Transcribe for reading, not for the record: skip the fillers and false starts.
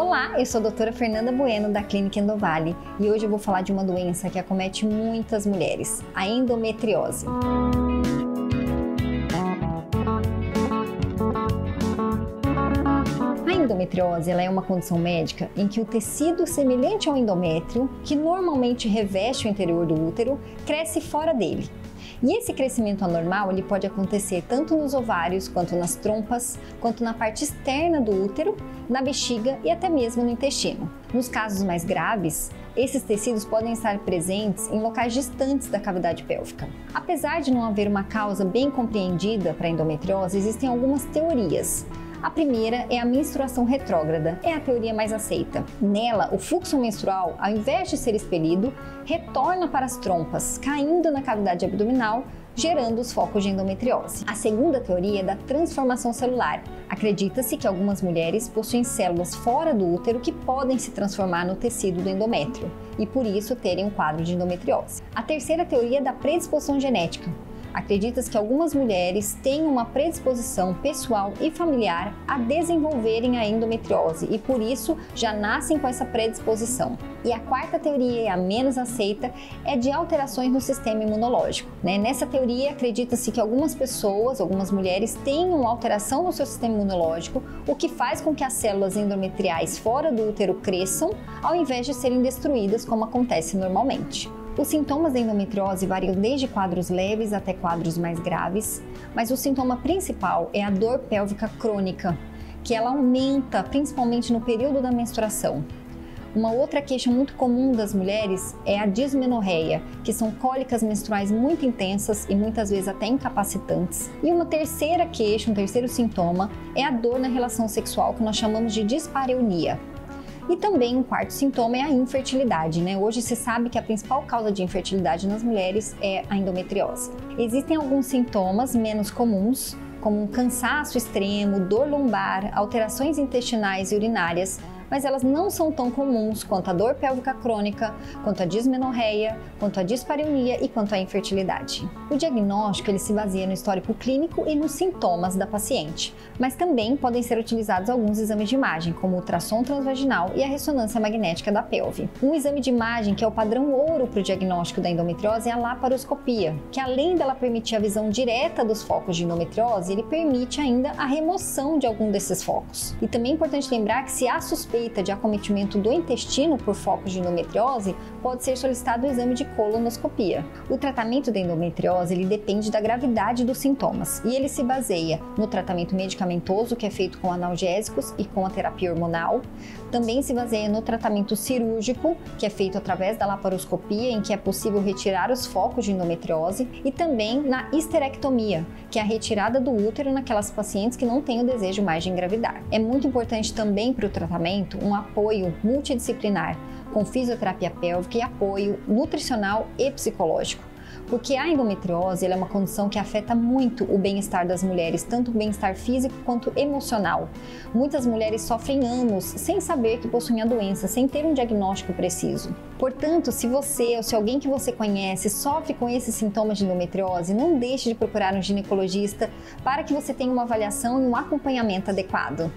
Olá, eu sou a doutora Fernanda Bueno da Clínica Endovale e hoje eu vou falar de uma doença que acomete muitas mulheres, a endometriose. A endometriose ela é uma condição médica em que o tecido semelhante ao endométrio, que normalmente reveste o interior do útero, cresce fora dele. E esse crescimento anormal ele pode acontecer tanto nos ovários, quanto nas trompas, quanto na parte externa do útero, na bexiga e até mesmo no intestino. Nos casos mais graves, esses tecidos podem estar presentes em locais distantes da cavidade pélvica. Apesar de não haver uma causa bem compreendida para a endometriose, existem algumas teorias. A primeira é a menstruação retrógrada, é a teoria mais aceita. Nela, o fluxo menstrual, ao invés de ser expelido, retorna para as trompas, caindo na cavidade abdominal, gerando os focos de endometriose. A segunda teoria é da transformação celular. Acredita-se que algumas mulheres possuem células fora do útero que podem se transformar no tecido do endométrio e por isso terem um quadro de endometriose. A terceira teoria é da predisposição genética. Acredita-se que algumas mulheres têm uma predisposição pessoal e familiar a desenvolverem a endometriose e por isso já nascem com essa predisposição. E a quarta teoria, e a menos aceita, é de alterações no sistema imunológico. Nessa teoria, acredita-se que algumas pessoas, algumas mulheres, tenham alteração no seu sistema imunológico, o que faz com que as células endometriais fora do útero cresçam, ao invés de serem destruídas como acontece normalmente. Os sintomas da endometriose variam desde quadros leves até quadros mais graves, mas o sintoma principal é a dor pélvica crônica, que ela aumenta principalmente no período da menstruação. Uma outra queixa muito comum das mulheres é a dismenorreia, que são cólicas menstruais muito intensas e muitas vezes até incapacitantes. E uma terceira queixa, um terceiro sintoma, é a dor na relação sexual, que nós chamamos de dispareunia. E também um quarto sintoma é a infertilidade, Hoje se sabe que a principal causa de infertilidade nas mulheres é a endometriose. Existem alguns sintomas menos comuns, como um cansaço extremo, dor lombar, alterações intestinais e urinárias, mas elas não são tão comuns quanto a dor pélvica crônica, quanto a dismenorreia, quanto a dispareunia e quanto a infertilidade. O diagnóstico ele se baseia no histórico clínico e nos sintomas da paciente, mas também podem ser utilizados alguns exames de imagem, como o ultrassom transvaginal e a ressonância magnética da pelve. Um exame de imagem que é o padrão ouro para o diagnóstico da endometriose é a laparoscopia, que além dela permitir a visão direta dos focos de endometriose, ele permite ainda a remoção de algum desses focos. E também é importante lembrar que se há suspeita de acometimento do intestino por focos de endometriose, pode ser solicitado o exame de colonoscopia. O tratamento da endometriose ele depende da gravidade dos sintomas e ele se baseia no tratamento medicamentoso, que é feito com analgésicos e com a terapia hormonal. Também se baseia no tratamento cirúrgico, que é feito através da laparoscopia, em que é possível retirar os focos de endometriose, e também na histerectomia, que é a retirada do útero naquelas pacientes que não têm o desejo mais de engravidar. É muito importante também para o tratamento um apoio multidisciplinar, com fisioterapia pélvica e apoio nutricional e psicológico. Porque a endometriose é uma condição que afeta muito o bem-estar das mulheres, tanto o bem-estar físico quanto emocional. Muitas mulheres sofrem anos sem saber que possuem a doença, sem ter um diagnóstico preciso. Portanto, se você ou se alguém que você conhece sofre com esses sintomas de endometriose, não deixe de procurar um ginecologista para que você tenha uma avaliação e um acompanhamento adequado.